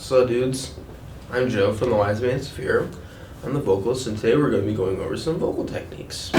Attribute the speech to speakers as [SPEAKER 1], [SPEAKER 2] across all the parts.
[SPEAKER 1] So dudes, I'm Joe from the Wise Man's Sphere. I'm the vocalist, and today we're going to be going over some vocal techniques.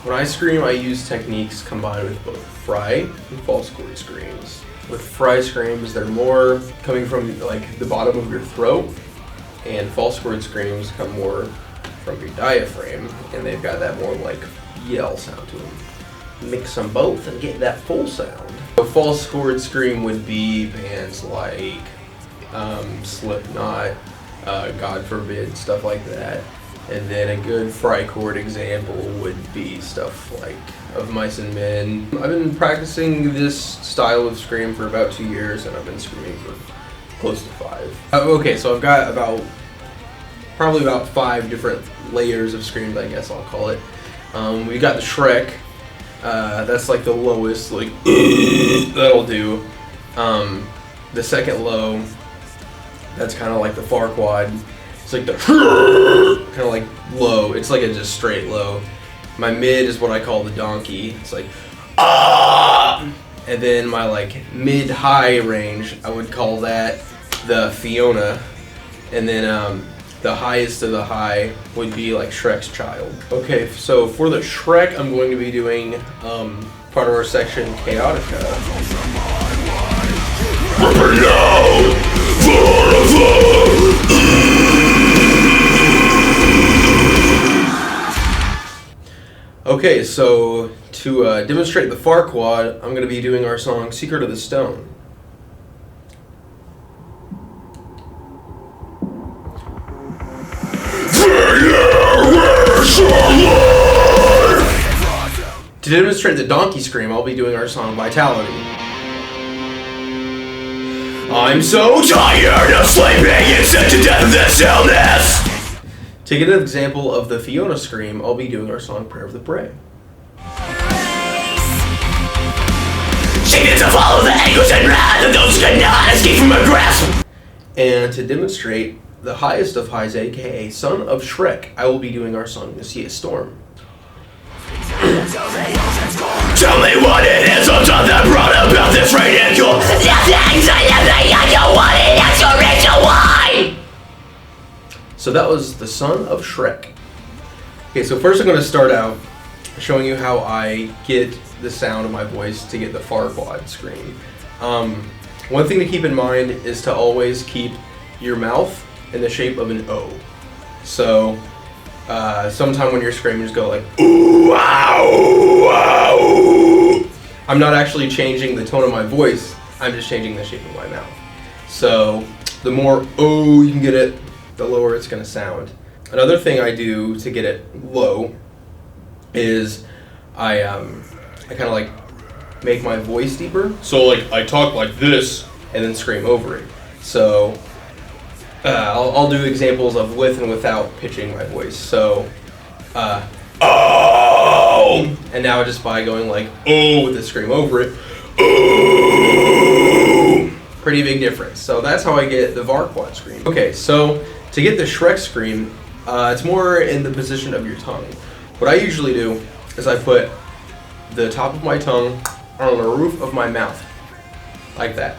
[SPEAKER 1] When I scream, I use techniques combined with both fry and false chord screams. With fry screams, they're more coming from like the bottom of your throat, and false chord screams come more from your diaphragm, and they've got that more like yell sound to them. Mix them both and get that full sound. A false chord scream would be bands like Slipknot, God forbid, stuff like that. And then a good fry chord example would be stuff like Of Mice and Men. I've been practicing this style of scream for about 2 years, and I've been screaming for close to 5. Okay, so I've got probably about 5 different layers of screams, I guess I'll call it. We got the Shrek. That's like the lowest, like that'll do. The second low, that's kind of like the far quad. It's like the kind of like low. It's like a just straight low. My mid is what I call the donkey. It's like ah, and then my like mid high range, I would call that the Fiona, and then the highest of the high would be like Shrek's child. Okay, so for the Shrek, I'm going to be doing part of our section Chaotica. Okay, so to demonstrate the far quad, I'm going to be doing our song Secret of the Stone. To demonstrate the donkey scream, I'll be doing our song Vitality. I'm so tired of sleeping and sick to death of this illness! To get an example of the Fiona scream, I'll be doing our song Prayer of the Prey. She needs to follow the anguish and wrath of those who cannot escape from her grasp! And to demonstrate the highest of highs, aka Son of Shrek, I will be doing our song Messiah Storm. Tell me what it is on top that brought about this ridicule. I don't want it, that's your reason why. So that was the Son of Shrek. Okay, so first I'm going to start out showing you how I get the sound of my voice to get the far quad scream. One thing to keep in mind is to always keep your mouth in the shape of an O. So sometime when you're screaming, just go like ooh, wow, wow. I'm not actually changing the tone of my voice, I'm just changing the shape of my mouth. So the more oh you can get it, the lower it's going to sound. Another thing I do to get it low is I kind of like make my voice deeper. So like I talk like this and then scream over it. So I'll do examples of with and without pitching my voice. So oh, and now just by going like oh with the scream over it, oh, pretty big difference. So that's how I get the var quad scream. Okay, so to get the Shrek scream, it's more in the position of your tongue. What I usually do is I put the top of my tongue on the roof of my mouth, like that.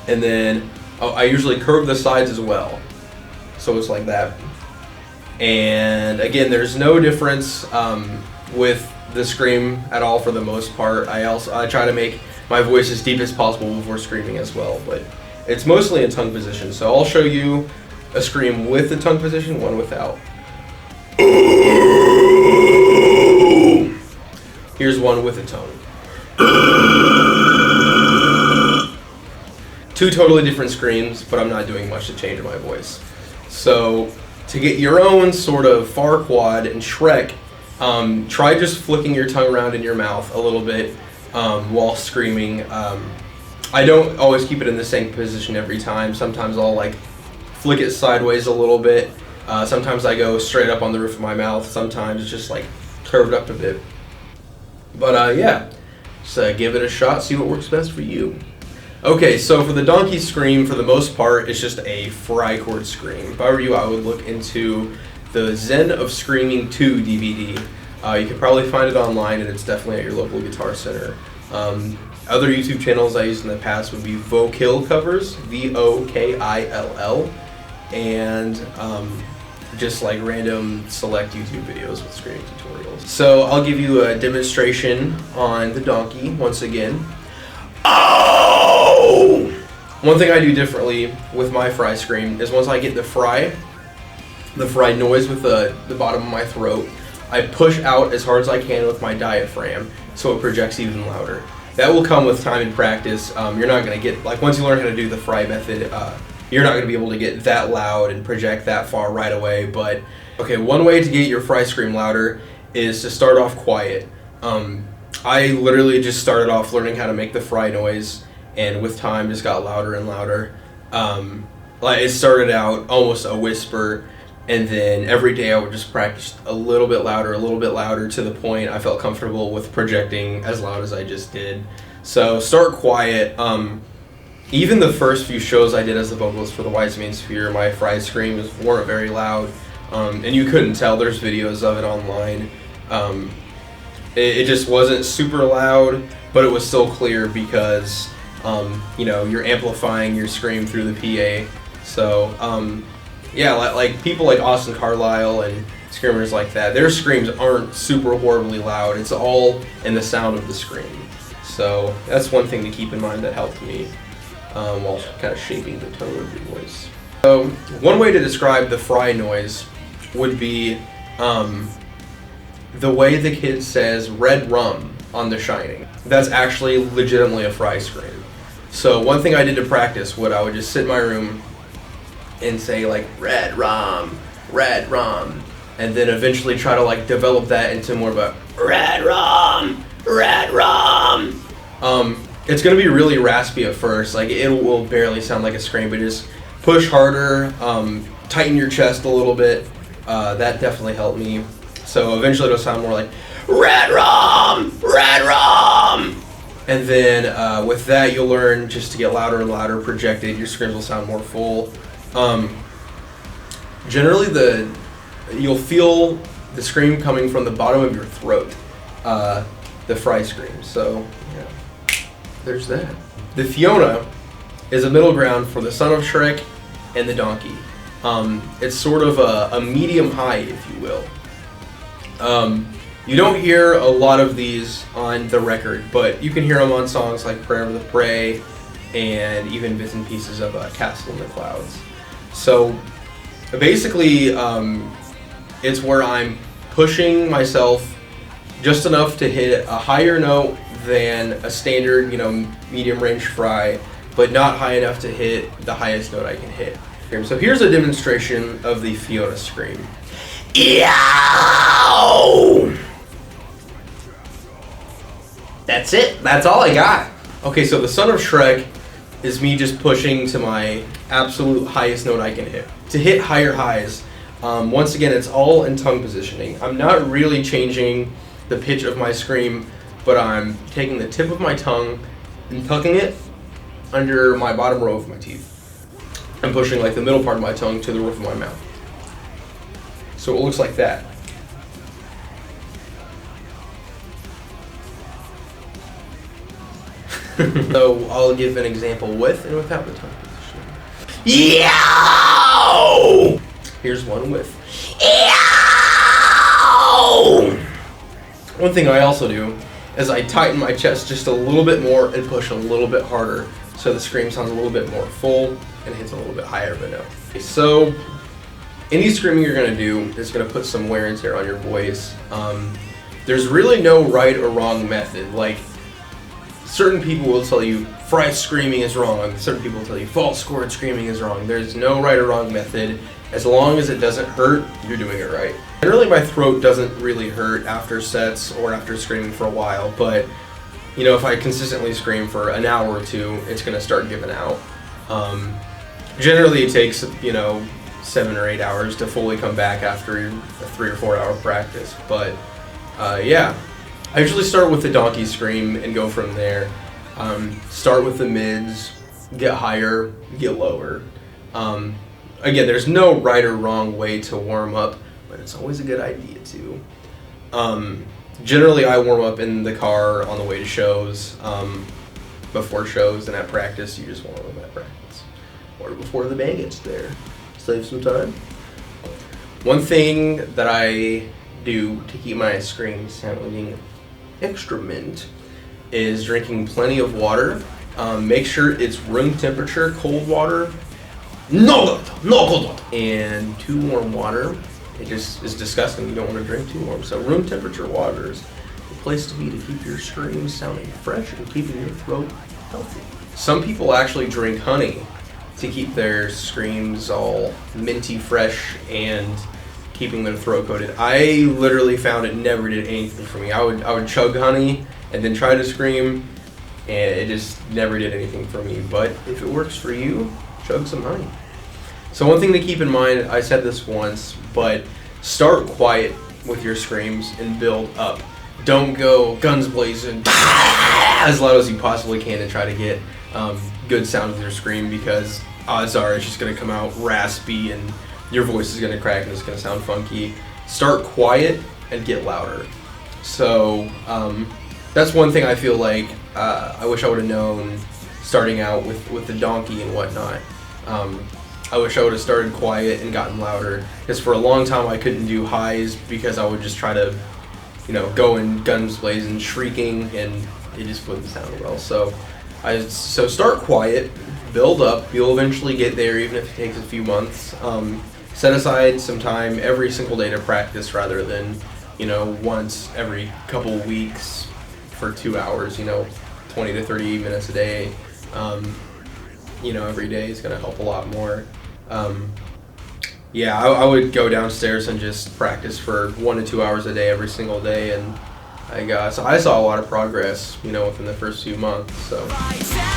[SPEAKER 1] And then I usually curve the sides as well. So it's like that. And again, there's no difference with the scream at all for the most part. I try to make my voice as deep as possible before screaming as well, but it's mostly in tongue position. So I'll show you a scream with the tongue position, one without. Here's one with the tongue. Two totally different screams, but I'm not doing much to change my voice. So to get your own sort of far quad and Shrek, try just flicking your tongue around in your mouth a little bit while screaming. I don't always keep it in the same position every time. Sometimes I'll like flick it sideways a little bit. Sometimes I go straight up on the roof of my mouth. Sometimes it's just like curved up a bit. But yeah, just give it a shot, see what works best for you. Okay, so for the donkey scream, for the most part, it's just a fry chord scream. If I were you, I would look into the Zen of Screaming 2 DVD. You can probably find it online, and it's definitely at your local guitar center. Other YouTube channels I used in the past would be Vokill covers, Vokill, and just like random select YouTube videos with screaming tutorials. So I'll give you a demonstration on the donkey once again. Oh! One thing I do differently with my fry scream is once I get the fry noise with the bottom of my throat, I push out as hard as I can with my diaphragm so it projects even louder. That will come with time and practice. You're not going to get, like once you learn how to do the fry method, you're not going to be able to get that loud and project that far right away. But okay, one way to get your fry scream louder is to start off quiet. I literally just started off learning how to make the fry noise, and with time just got louder and louder. Like it started out almost a whisper, and then every day I would just practice a little bit louder to the point I felt comfortable with projecting as loud as I just did. So start quiet. Even the first few shows I did as the vocalist for the Wise Main Sphere, my fry screams weren't very loud, and you couldn't tell. There's videos of it online. It just wasn't super loud, but it was still clear because you're amplifying your scream through the PA. So yeah, like people like Austin Carlisle and screamers like that, their screams aren't super horribly loud. It's all in the sound of the scream. So that's one thing to keep in mind that helped me while kind of shaping the tone of your voice. So one way to describe the fry noise would be the way the kid says red rum on The Shining. That's actually legitimately a fry scream. So one thing I did to practice, I would just sit in my room and say like red rum, and then eventually try to like develop that into more of a red rum. It's gonna be really raspy at first, like it will barely sound like a scream, but just push harder, tighten your chest a little bit. That definitely helped me. So eventually it'll sound more like red rum. And then with that you'll learn just to get louder and louder projected. Your screams will sound more full. Generally you'll feel the scream coming from the bottom of your throat, the fry scream. So yeah, there's that. The Fiona is a middle ground for the son of Shrek and the donkey. It's sort of a medium high, if you will. You don't hear a lot of these on the record, but you can hear them on songs like Prayer of the Prey and even bits and pieces of Castle in the Clouds. So basically, it's where I'm pushing myself just enough to hit a higher note than a standard, medium range fry, but not high enough to hit the highest note I can hit. So here's a demonstration of the Fiona scream. Yow! That's it. That's all I got. Okay, so the son of Shrek is me just pushing to my absolute highest note I can hit. To hit higher highs, once again, it's all in tongue positioning. I'm not really changing the pitch of my scream, but I'm taking the tip of my tongue and tucking it under my bottom row of my teeth. I'm pushing like the middle part of my tongue to the roof of my mouth. So it looks like that. So I'll give an example with and without the tongue positioning. Yow! Here's one with. Yow! One thing I also do is I tighten my chest just a little bit more and push a little bit harder so the scream sounds a little bit more full and hits a little bit higher of a note. So any screaming you're going to do is going to put some wear and tear on your voice. There's really no right or wrong method. Like, certain people will tell you fry screaming is wrong. Certain people will tell you false chord screaming is wrong. There's no right or wrong method. As long as it doesn't hurt, you're doing it right. Generally, my throat doesn't really hurt after sets or after screaming for a while, but if I consistently scream for an hour or two, it's going to start giving out. Generally, it takes, 7 or 8 hours to fully come back after a 3 or 4 hour practice. But, yeah, I usually start with the donkey scream and go from there. Start with the mids, get higher, get lower. Again, there's no right or wrong way to warm up, but it's always a good idea to. Generally, I warm up in the car on the way to shows, before shows, and at practice, you just warm up at practice. Or before the band gets there. Save some time. One thing that I do to keep my screams sounding extra mint is drinking plenty of water. Make sure it's room temperature, cold water. No cold water. And too warm water. It just is disgusting. You don't want to drink too warm. So room temperature water is the place to be to keep your screams sounding fresh and keeping your throat healthy. Some people actually drink honey to keep their screams all minty fresh and keeping their throat coated. I literally found it never did anything for me. I would chug honey and then try to scream, and it just never did anything for me. But if it works for you, chug some honey. So one thing to keep in mind, I said this once, but start quiet with your screams and build up. Don't go guns blazing as loud as you possibly can to try to get good sound with your scream, because odds are it's just going to come out raspy and your voice is going to crack and it's going to sound funky. Start quiet and get louder. So that's one thing I feel like I wish I would have known starting out with the donkey and whatnot. I wish I would have started quiet and gotten louder, because for a long time I couldn't do highs because I would just try to, go in guns blazing, shrieking, and it just wouldn't sound well. So start quiet, build up. You'll eventually get there, even if it takes a few months. Set aside some time every single day to practice rather than, once every couple weeks for 2 hours, 20 to 30 minutes a day. Every day is going to help a lot more. I would go downstairs and just practice for 1 to 2 hours a day every single day, and I saw a lot of progress, within the first few months. So.